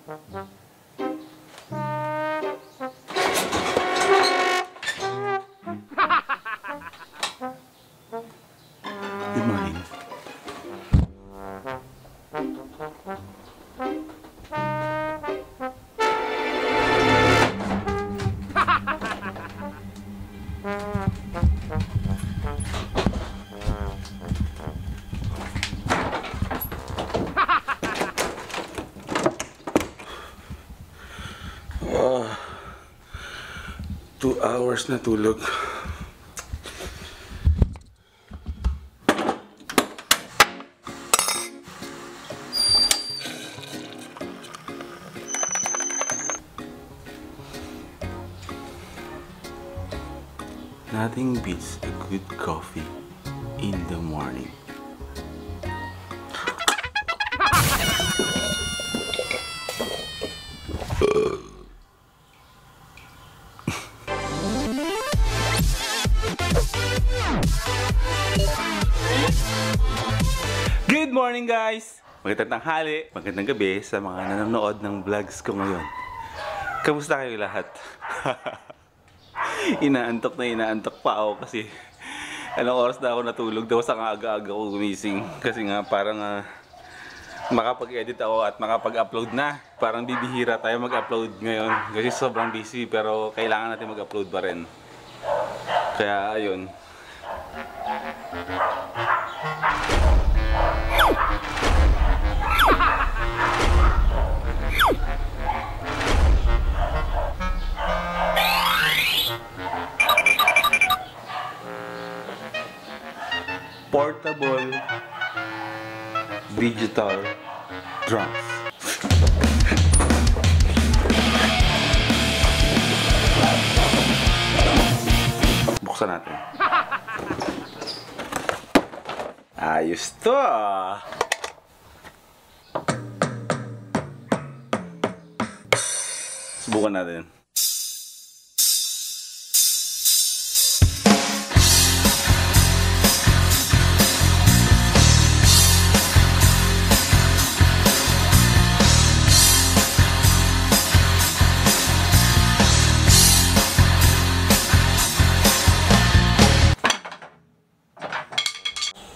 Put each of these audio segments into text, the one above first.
Good morning. Oh, 2 hours na tulog. Nothing beats a good coffee in the morning. Good morning guys! Magandang tanghali, magandang gabi sa mga nanonood ng vlogs ko ngayon. Kamusta kayo lahat? Inaantok pa ako kasi anong oras na ako natulog daw sa aga-aga ko gumising. Kasi nga parang makapag-edit ako at makapag-upload na. Parang bibihira tayo mag-upload ngayon kasi sobrang busy pero kailangan natin mag-upload pa rin. Kaya ayun. Portable digital drums. Buksan natin. Ayos to. Subukan natin.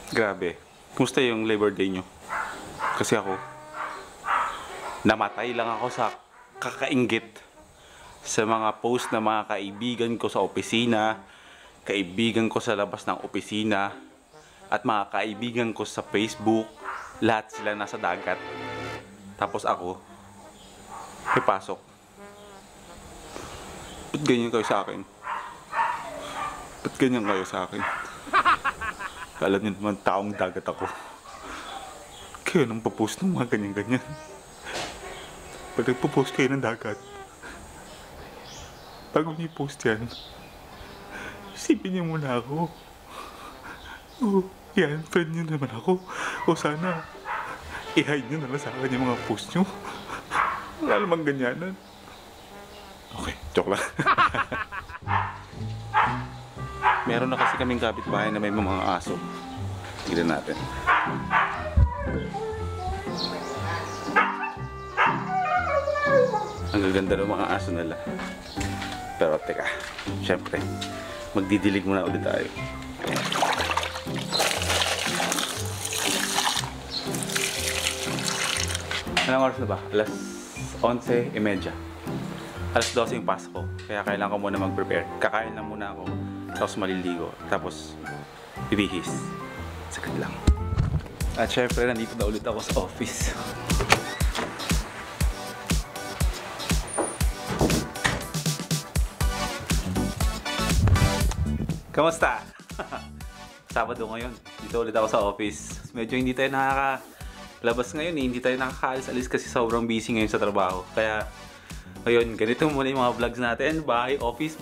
Grabe. Kumusta yung Labor Day nyo? Kasi ako, namatay lang ako sa kakainggit sa mga post ng mga kaibigan ko sa opisina, kaibigan ko sa labas ng opisina, at mga kaibigan ko sa Facebook. Lahat sila nasa dagat. Tapos ako, may pasok. Ba't ganyan kayo sa akin? Ba't ganyan kayo sa akin? Alam niyo naman, taong dagat ako. Kaya nang papost ng mga ganyan-ganyan. Pag nagpo-post kayo ng dagat, bago niyo i-post yan, isipin niyo muna ako. O, yan, friend niyo naman ako. O sana, i-hide niyo naman sa akin yung mga post niyo. Wala namang ganyanan. Okay, joke lang. Meron na kasi kaming kapitbahay na may mga aso. Tignan natin. Ang gaganda ng mga aso nila. Pero teka, syempre, magdidilig muna ulit tayo. Anong oras na ba? Alas 11:30. Alas 12 yung pasok ko. Kaya kailangan ko muna mag-prepare. Kakain lang muna ako. Tapos maliligo. Tapos bibihis. Saglit lang. At syempre, nandito na ulit ako sa office. Kamusta? Sabado ngayon. Dito ulit ako sa office. Medyo hindi tayo nakakalabas ngayon eh. Hindi tayo nakakaalis-alis kasi sobrang busy ngayon sa trabaho. Kaya ayun, ganito muna yung mga vlogs natin. Bahay, office.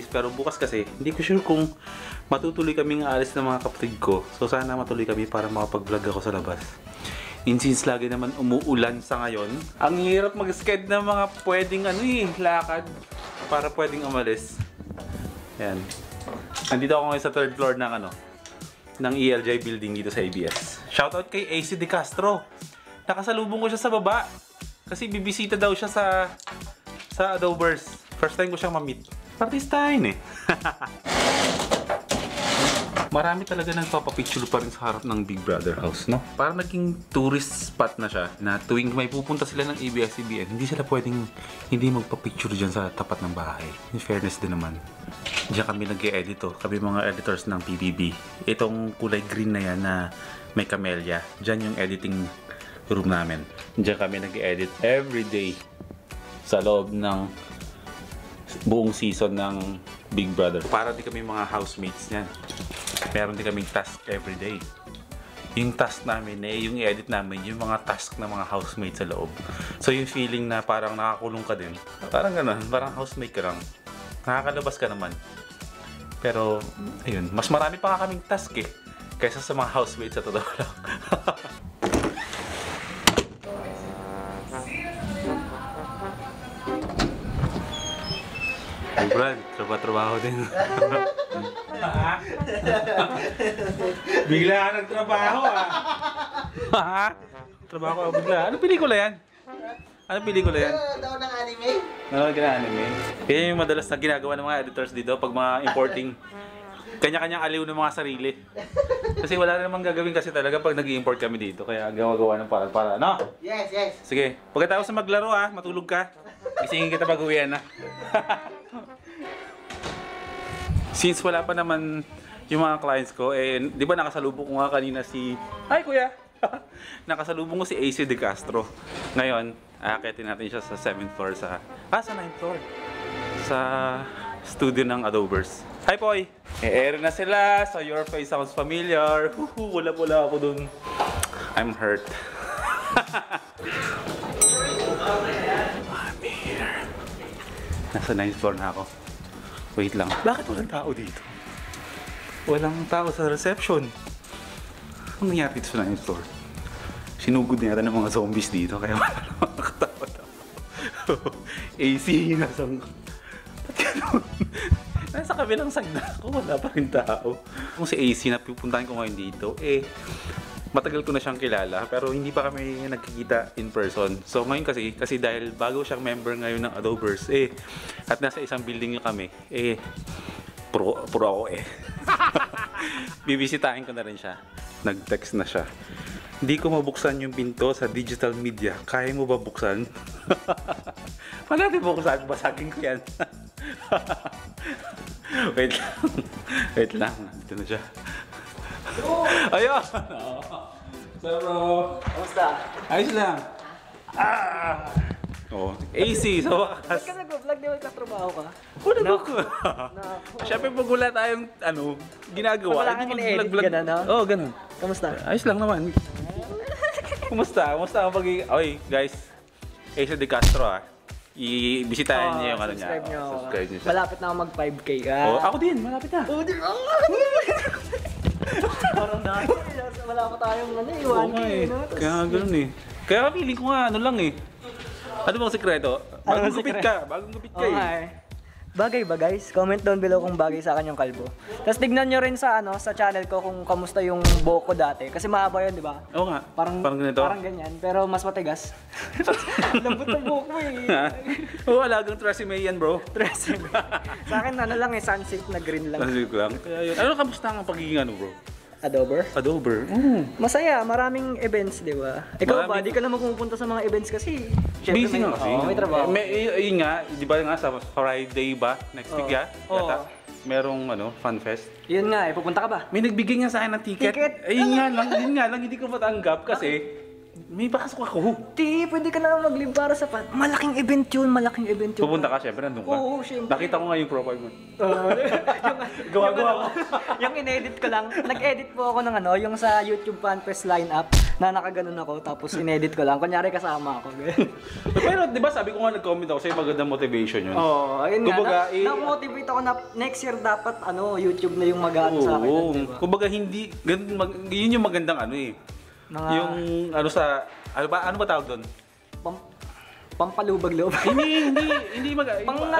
Pero bukas kasi, hindi ko sure kung matutuloy kaming aalis ng mga kapatid ko. So sana matuloy kami para makapag-vlog ako sa labas. And since lagi naman umuulan sa ngayon, ang hirap mag-sked ng mga pwedeng lakad para pwedeng umalis. Yan. Nandito ako ngayon sa 3rd floor ng ELJ building dito sa ABS. Shoutout kay AC De Castro. Nakasalubong ko siya sa baba. Kasi bibisita daw siya sa Adobers. First time ko siyang ma-meet. Artistahin eh. Marami talaga nagpapapicture pa rin sa harap ng Big Brother house, no? Parang naging tourist spot na siya na tuwing may pupunta sila ng ABS-CBN, hindi sila pwedeng hindi magpapicture dyan sa tapat ng bahay. In fairness din naman. Diyan kami nag-e-edit, oh. Kami mga editors ng PBB. Itong kulay green na yan na may camellia. Diyan yung editing room namin. Diyan kami nag-e-edit everyday sa loob ng buong season ng Big Brother. Para di kami mga housemates niyan. Meron din kaming task everyday. Yung task namin yung i-edit namin yung mga task ng mga housemates sa loob. So yung feeling na parang nakakulong ka din. Parang gano'n, parang housemate ka lang. Nakakalabas ka naman. Pero, ayun, mas marami pa nga kaming task eh. Kaysa sa mga housemates sa totoo lang. Hey Brad, trabaho din. Bigla ka nagtrabaho ah. Trabaho ka bigla. Anong pelikula yan? Anong pelikula yan? Daw ng anime? Nanonood ka ng anime? Kaya yung madalas na ginagawa ng mga editors dito pag mga importing. Kanya-kanyang aliw ng mga sarili. Kasi wala na namang gagawin kasi talaga pag nag-i-import kami dito. Kaya gawa-gawa ng para, no? Yes, yes. Sige, pagkatapos na maglaro matulog ka. Gisingin kita pag uwian na. Since wala pa naman yung mga clients ko, di ba nakasalubong ko nga kanina si... Hi kuya! Nakasalubong ko si AC De Castro. Ngayon, aakitin natin siya sa 7th floor sa 9th floor. Sa studio ng Adobers. Hi Poy! E-air na sila, so your face sounds familiar. Wala ako dun. I'm hurt. I'm here. Nasa 9th floor na ako. Wait lang. Bakit walang tao dito? Walang tao sa reception. Anong nangyari dito sa 9th floor? Sinugod na yata ng mga zombies dito kaya wala namang nakatawa-tawa. AC, nasang... Ba't gano'n? Nasa kabilang sagda ko, wala pa rin tao. Kung si AC na pupuntahan ko ngayon dito, matagal ko na siyang kilala pero hindi pa kami nagkikita in person. So ngayon kasi dahil bago siyang member ngayon ng Adobers at nasa isang building niyo kami, puro ako bibisitahin ko na rin siya. Nag-text na siya. Hindi ko mabuksan yung pinto sa digital media. Kaya mo ba buksan? Wala natin buksan. Basagin ko yan. Wait lang. Wait lang. Dito na siya. Ayun! Pero... Kamusta? Ayos lang. AC, so wakas. Ba't ka nag-vlog? Di ba katrabaho ka? Wala ko. Siyempre pag wala tayong ginagawa. Wala kang in-edit, gano'n, no? Oo, ganun. Kamusta? Ayos lang naman. Kumusta? Kumusta ang pag-i... Oy, guys. AC De Castro i-bisitahin niyo yung ano niya. Subscribe niyo siya. Malapit na ako mag 5K. Ako din, malapit na. Oh, di ba? Parang dati. Wala pa tayong 1K. Kaya ganun Kaya feeling ko nga, ano lang Ano bang sekreto? Bagong gupit ka. Bagong gupit ka Bagay ba guys? Comment down below kung bagay sa akin yung kalbo. Tapos tignan nyo rin sa sa channel ko kung kamusta yung buhok ko dati. Kasi mahaba yun, di ba? Oo nga. Parang ganito. Parang ganyan, pero mas matigas. Lambot ng buhok mo Oo, alagang tresemme yan bro. Tresemme. Sa akin lang sunsilk na green lang. Sunsilk lang. Kaya yun. Ano kamusta ang pagiging bro? Adober? Masaya, maraming events, di ba? Ikaw ba, di ka naman pumupunta sa mga events kasi busy nga kasi. May trabaho. Yun nga, di ba nga sa Friday ba? Next week yata? Merong fan fest. Yun nga pupunta ka ba? May nagbigay nga sa akin ng ticket. Yun nga lang, hindi ko matanggap kasi may pasok ako. Pwede ka na mag-live para sa malaking event yun. Pupunta ka, syempre nandun ka. Oo, syempre. Nakita ko nga yung profile mo. Gawa-gawa ko. Yung in-edit ko lang. Nag-edit po ako ng yung sa YouTube Fan Fest lineup na nakaganon ako tapos in-edit ko lang. Kunyari kasama ako. Pero di ba sabi ko nga nag-comment ako sa'yo magandang motivation yun. Ayun nga. Na-motivate ako na next year dapat YouTube na yung mag-ano sa akin. Diba? Kumbaga hindi, yun yung magandang yung ano ba tawag doon? Pampalubag-loob. hindi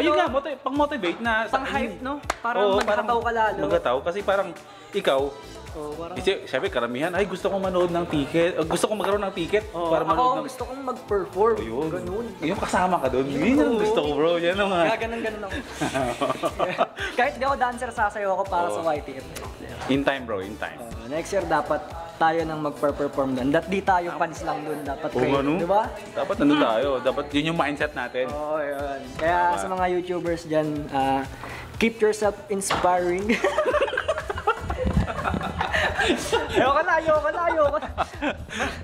ayun nga, pang-motivate na pang-hype, no? Parang magkataw ka lalo. Magkataw kasi parang ikaw Oo, parang... Kasi, syempre, karamihan, ay gusto kong manood ng ticket. Gusto kong magkaroon ng ticket para Ako, manood ng... gusto kong mag-perform. Ayun. Ganun. Yung kasama ka doon. Yun ang gusto ko, bro. Yan ang Kaya ganun ako. Kahit di ako dancer, sasayaw ako para sa YTF. In time, bro. In time. Next year, dapat tayo nang mag-perform doon. Di tayo fans lang doon. Dapat kayo, ano? di ba? Dapat nandun tayo. Dapat yun yung mindset natin. Oo, yun. Kaya sa mga YouTubers dyan, keep yourself inspiring. Ayoko na.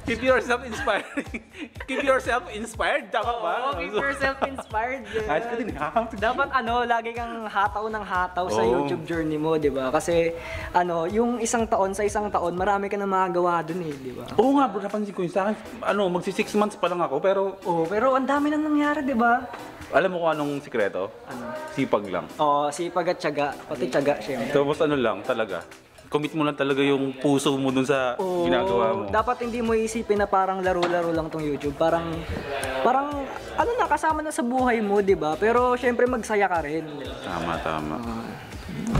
Keep yourself inspiring. Keep yourself inspired. Tama ba? Oo, keep yourself inspired. Kahit ka din, Dapat lagi kang hataw ng hataw sa Oo. YouTube journey mo, di ba? Kasi yung isang taon, marami ka na magagawa dun eh, di ba? Oo nga bro, napansin ko yun sa akin. Magsi 6 months pa lang ako, pero Pero ang dami nang nangyari, di ba? alam mo kung anong sikreto? Sipag lang. Oo, sipag at tiyaga. Pati tiyaga, syempre. Tapos lang talaga. Commit mo lang talaga yung puso mo dun sa ginagawa mo. Dapat hindi mo isipin na parang laro-laro lang tong YouTube. Parang kasama na sa buhay mo, di ba? Pero syempre magsaya ka rin. Di ba? Tama.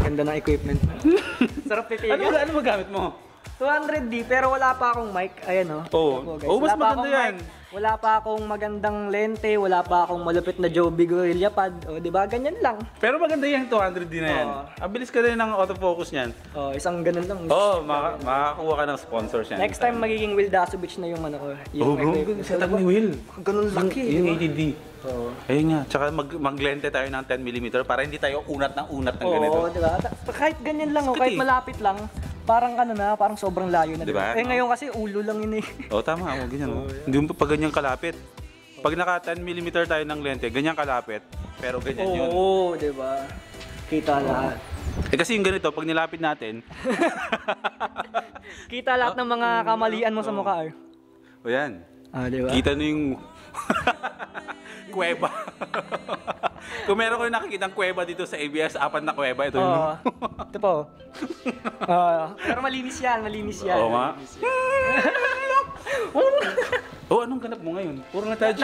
Ganda ng equipment. Sarap titigil. Ano magamit mo? 200D, pero wala pa akong mic. Ayan, Oo. Ito po, guys. Mas Wala pa maganda akong yan. mic, wala pa akong magandang lente, wala pa akong malupit na Joby Gorilla pad. O, di ba? Ganyan lang. Pero maganda yung 200D na yan. Oo. Abilis ka rin ng autofocus niyan. O, isang ganun lang. Makakakuha ka ng sponsors yan. Next time, magiging Will Dasovich na yung bro. equipment. Setup ni Will. Ganun laki, Yung di ba? 80D. Oo. Ayun nga. Tsaka maglente tayo ng 10mm para hindi tayo unat ng ganito. Oo, di ba? Kahit ganyan lang, Sakit kahit eh. malapit lang, parang parang sobrang layo na. Di ba? Ngayon kasi ulo lang yun eh. Tama. Ganyan. Hindi mo pa ganyan kalapit. Pag naka 10mm tayo ng lente, ganyan kalapit. Pero ganyan yun. Oo, di ba? Kita lahat. Kasi yung ganito, pag nilapit natin, Kita lahat ng mga kamalian mo sa mukha. o yan. Di ba? Kita na yung kuweba. Kung meron kayo nakikitang kuweba dito sa ABS, 4 na kuweba. Ito yun. Ito po. Pero malinis yan. Oo nga. Anong ganap mo ngayon? Puro nga tayo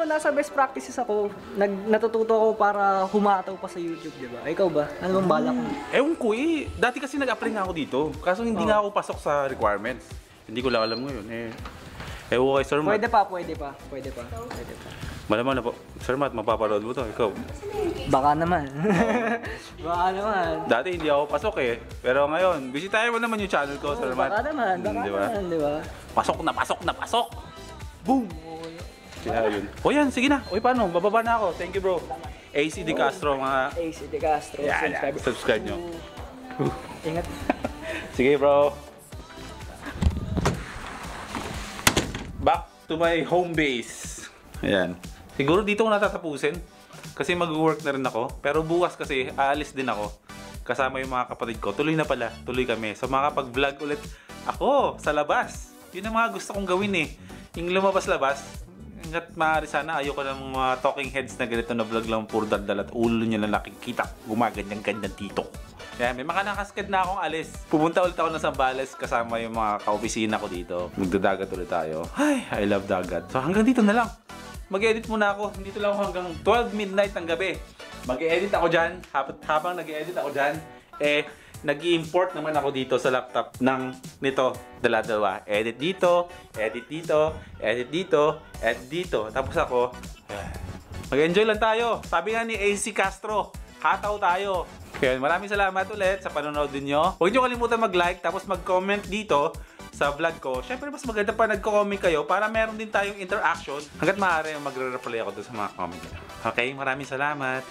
Nasa best practices ako. Natututo ako para humataw pa sa YouTube, di ba? Ikaw ba? Ano bang balak mo? Ewan ko eh. Dati kasi nag-apply nga ako dito. Kaso hindi nga ako pasok sa requirements. Hindi ko lang alam ngayon eh. Ewan kay Sir Matt. Pwede pa. Malaman na po. Sir Matt, mapapanood mo to. Ikaw. Baka naman. Dati hindi ako pasok eh. Pero ngayon, bisitahin mo naman yung channel ko, Sir Matt. Baka naman, di ba? Pasok na pasok! Boom! Kaya yun. O yan, sige na. Paano? Bababa na ako. Thank you bro. AC De Castro, mga... AC De Castro. Yan. Subscribe nyo. Ingat. Sige bro. Back to my home base. Ayan. Siguro dito ko natatapusin. Kasi mag-work na rin ako. Pero bukas kasi, aalis din ako. Kasama yung mga kapatid ko. Tuloy na pala. Tuloy kami. So makapag-vlog ulit ako sa labas. Yun ang mga gusto kong gawin eh. Yung lumabas-labas. Hanggat maaari sana, ayoko ng mga talking heads na ganito na vlog lang puro daldal at ulo nyo na nakikita. Gumaganyan-ganyan dito. Kaya may mga nakasked na akong alis. Pupunta ulit ako ng Zambales kasama yung mga kaopisina ko dito. Magdadagat ulit tayo. Ay, I love dagat. So hanggang dito na lang. Mag-edit muna ako. Dito lang ako hanggang 12 midnight ng gabi. Mag-edit ako dyan. Habang nag-edit ako dyan, nag-i-import naman ako dito sa laptop ng nito. Dala-dalawa. Edit dito, edit dito, edit dito, edit dito. Tapos ako, mag-enjoy lang tayo. Sabi nga ni AC Castro, hataw tayo. Kaya maraming salamat ulit sa panonood ninyo. Huwag nyo kalimutan mag-like tapos mag-comment dito sa vlog ko. Siyempre mas maganda pa nagko-comment kayo para meron din tayong interaction. Hanggat maaari magre-reply ako doon sa mga comment. Okay, maraming salamat.